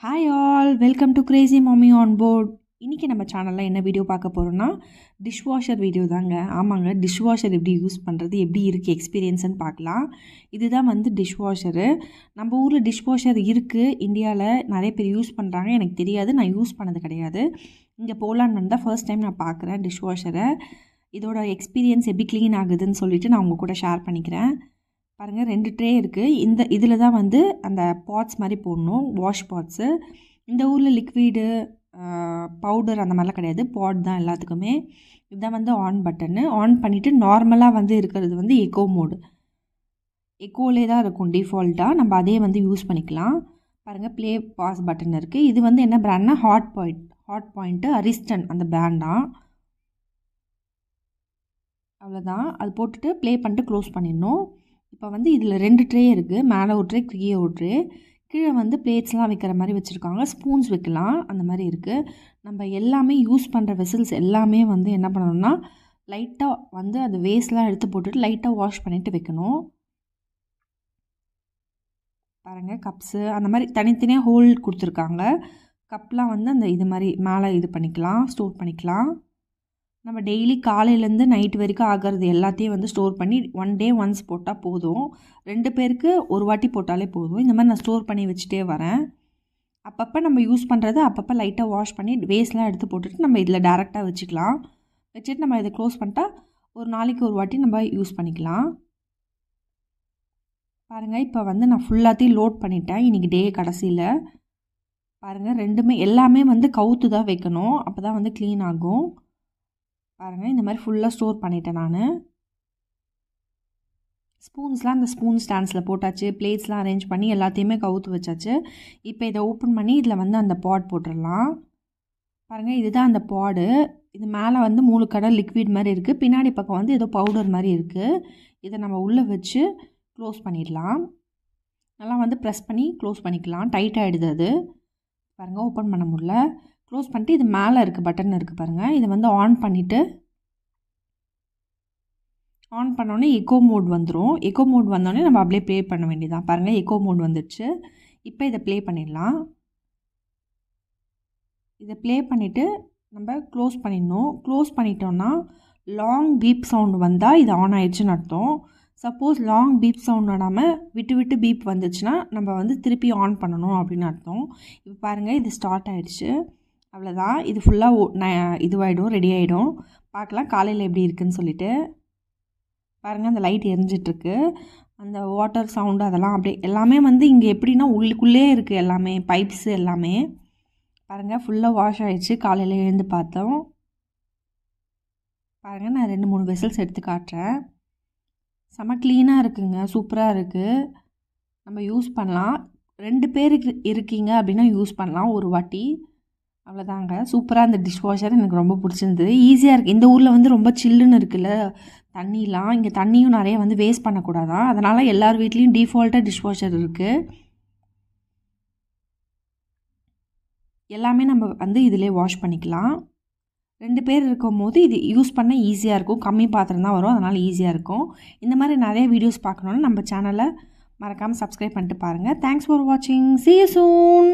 Hi all, welcome to crazy mummy on board. இன்றைக்கி நம்ம சேனலில் என்ன வீடியோ பார்க்க போகிறோன்னா டிஷ்வாஷர் வீடியோ தாங்க. ஆமாங்க, டிஷ்வாஷர் எப்படி யூஸ் பண்ணுறது, எப்படி இருக்குது எக்ஸ்பீரியன்ஸ்னு பார்க்கலாம். இதுதான் வந்து டிஷ்வாஷரு. நம்ம ஊரில் டிஷ்வாஷர் இருக்குது, இந்தியாவில் நிறைய பேர் யூஸ் பண்ணுறாங்க. எனக்கு தெரியாது, நான் யூஸ் பண்ணது கிடையாது. இங்கே போலான்னு வந்தால் ஃபர்ஸ்ட் டைம் நான் பார்க்குறேன் டிஷ்வாஷரை. இதோட எக்ஸ்பீரியன்ஸ் எப்படி க்ளீன் ஆகுதுன்னு சொல்லிவிட்டு நான் உங்கள் கூட ஷேர் பண்ணிக்கிறேன். பாருங்கள், 2 ட்ரே இருக்குது. இதில் தான் வந்து அந்த பாட்ஸ் மாதிரி போடணும், வாஷ் பாட்ஸு. இந்த ஊரில் லிக்விடு பவுடர் அந்த மாதிரிலாம் கிடையாது, பாட் தான் எல்லாத்துக்குமே. இதுதான் வந்து ஆன் பட்டனு. ஆன் பண்ணிவிட்டு நார்மலாக வந்து இருக்கிறது வந்து எக்கோ மோடு. எக்கோலே தான் இருக்கும் டிஃபால்ட்டாக, நம்ம அதே வந்து யூஸ் பண்ணிக்கலாம். பாருங்கள், ப்ளே பாஸ் பட்டன் இருக்குது. இது வந்து என்ன ப்ராண்ட்னா ஹாட் பாயிண்ட்டு அரிஸ்டன் அந்த பிராண்டாக. அவ்வளோதான், அது போட்டுட்டு ப்ளே பண்ணிட்டு க்ளோஸ் பண்ணிடணும். இப்போ வந்து இதில் 2 ட்ரே இருக்குது, மேலே ஒரு ட்ரே, கீழே ஒரு ட்ரே. கீழே வந்து பிளேட்ஸ்லாம் வைக்கிற மாதிரி வச்சுருக்காங்க, ஸ்பூன்ஸ் வைக்கலாம், அந்த மாதிரி இருக்குது. நம்ம எல்லாமே யூஸ் பண்ணுற வெசல்ஸ் எல்லாமே வந்து என்ன பண்ணணும்னா லைட்டாக வந்து அது வேஸ்ட்லாம் எடுத்து போட்டுட்டு லைட்டாக வாஷ் பண்ணிவிட்டு வைக்கணும். பாருங்கள், கப்ஸு அந்த மாதிரி தனித்தனியாக ஹோல் கொடுத்துருக்காங்க. கப்லாம் வந்து அந்த இது மாதிரி மேலே இது பண்ணிக்கலாம், ஸ்டோர் பண்ணிக்கலாம். நம்ம டெய்லி காலையிலேருந்து நைட் வரைக்கும் ஆகிறது எல்லாத்தையும் வந்து ஸ்டோர் பண்ணி 1 டே ஒன்ஸ் போட்டால் போதும். 2 பேருக்கு ஒரு வாட்டி போட்டாலே போதும். இந்த மாதிரி நான் ஸ்டோர் பண்ணி வச்சுட்டே வரேன். அப்பப்போ நம்ம யூஸ் பண்ணுறது அப்பப்போ லைட்டாக வாஷ் பண்ணி வேஸ்ட்லாம் எடுத்து போட்டுட்டு நம்ம இதில் டேரெக்டாக வச்சுக்கலாம். வச்சுட்டு நம்ம இதை க்ளோஸ் பண்ணிட்டா ஒரு நாளைக்கு ஒரு வாட்டி நம்ம யூஸ் பண்ணிக்கலாம். பாருங்கள், இப்போ வந்து நான் ஃபுல்லாத்தையும் லோட் பண்ணிட்டேன் இன்றைக்கி டே கடைசியில். பாருங்கள், எல்லாமே வந்து கவுத்து தான் வைக்கணும், அப்போ தான் வந்து க்ளீன் ஆகும். பாருங்கள், இந்த மாதிரி ஃபுல்லாக ஸ்டோர் பண்ணிட்டேன் நான். ஸ்பூன்ஸ்லாம் அந்த ஸ்பூன் ஸ்டாண்ட்ஸில் போட்டாச்சு, பிளேட்ஸ்லாம் அரேஞ்ச் பண்ணி எல்லாத்தையுமே கவுத்து வச்சாச்சு. இப்போ இதை ஓப்பன் பண்ணி இதில் வந்து அந்த பாட் போட்டுடலாம். பாருங்கள், இதுதான் அந்த பாடு. இது மேலே வந்து 3 கடை லிக்விட் மாதிரி இருக்குது, பின்னாடி பக்கம் வந்து ஏதோ பவுடர் மாதிரி இருக்குது. இதை நம்ம உள்ளே வச்சு க்ளோஸ் பண்ணிடலாம். நல்லா வந்து ப்ரெஸ் பண்ணி க்ளோஸ் பண்ணிக்கலாம், டைட் ஆகிடுது அது. பாருங்கள், ஓப்பன் பண்ண முடியல. க்ளோஸ் பண்ணிட்டு இது மேலே இருக்குது பட்டன் இருக்குது பாருங்கள், இதை வந்து ஆன் பண்ணிவிட்டு ஆன் பண்ணோடனே எக்கோ மோட் வந்துடும். எக்கோ மோட் வந்தோடனே நம்ம அப்படியே ப்ளே பண்ண வேண்டியதான். பாருங்கள், எக்கோ மோட் வந்துடுச்சு. இப்போ இதை ப்ளே பண்ணிடலாம். இதை ப்ளே பண்ணிவிட்டு நம்ம க்ளோஸ் பண்ணிடணும். க்ளோஸ் பண்ணிட்டோன்னா லாங் பீப் சவுண்டு வந்தால் இது ஆன் ஆயிடுச்சுன்னு அர்த்தம். சப்போஸ் லாங் பீப் சவுண்ட் வராமல் விட்டு விட்டு பீப் வந்துச்சுன்னா நம்ம வந்து திருப்பி ஆன் பண்ணணும் அப்படின்னு அர்த்தம். இப்போ பாருங்கள், இது ஸ்டார்ட் ஆகிடுச்சு. அவ்வளோதான், இது ஃபுல்லாக இதுவாகிடும், ரெடி ஆகிடும். பார்க்கலாம் காலையில் எப்படி இருக்குதுன்னு சொல்லிட்டு. பாருங்கள், அந்த லைட் எரிஞ்சிட்ருக்கு, அந்த வாட்டர் சவுண்டு அதெல்லாம் அப்படியே எல்லாமே வந்து இங்கே எப்படின்னா உள்ளுக்குள்ளே இருக்குது எல்லாமே, பைப்ஸு எல்லாமே. பாருங்கள், ஃபுல்லாக வாஷ் ஆகிடுச்சு. காலையில் எழுந்து பார்த்தோம். பாருங்கள், நான் 2-3 வெசல்ஸ் எடுத்து காட்டுறேன். செம க்ளீனாக இருக்குங்க, சூப்பராக இருக்குது. நம்ம யூஸ் பண்ணலாம். 2 பேர் இருக்கீங்க அப்படின்னா யூஸ் பண்ணலாம் ஒரு வாட்டி. அவ்வளோதாங்க, சூப்பராக இந்த டிஷ்வாஷர் எனக்கு ரொம்ப பிடிச்சிருந்தது. ஈஸியாக இருக்குது. இந்த ஊரில் வந்து ரொம்ப சில்லுன்னு இருக்குல்ல தண்ணிலாம், இங்கே தண்ணியும் நிறைய வந்து வேஸ்ட் பண்ணக்கூடாதான். அதனால் எல்லார் வீட்லேயும் டிஃபால்ட்டாக டிஷ்வாஷர் இருக்குது. எல்லாமே நம்ம வந்து இதிலே வாஷ் பண்ணிக்கலாம். 2 பேர் இருக்கும் போது இது யூஸ் பண்ண ஈஸியாக இருக்கும். கம்மி பாத்திரம் தான் வரும், அதனால் ஈஸியாக இருக்கும். இந்த மாதிரி நிறைய வீடியோஸ் பார்க்கணுன்னா நம்ம சேனலை மறக்காமல் சப்ஸ்கிரைப் பண்ணிட்டு பாருங்கள். தேங்க்ஸ் ஃபார் வாட்சிங். See you soon.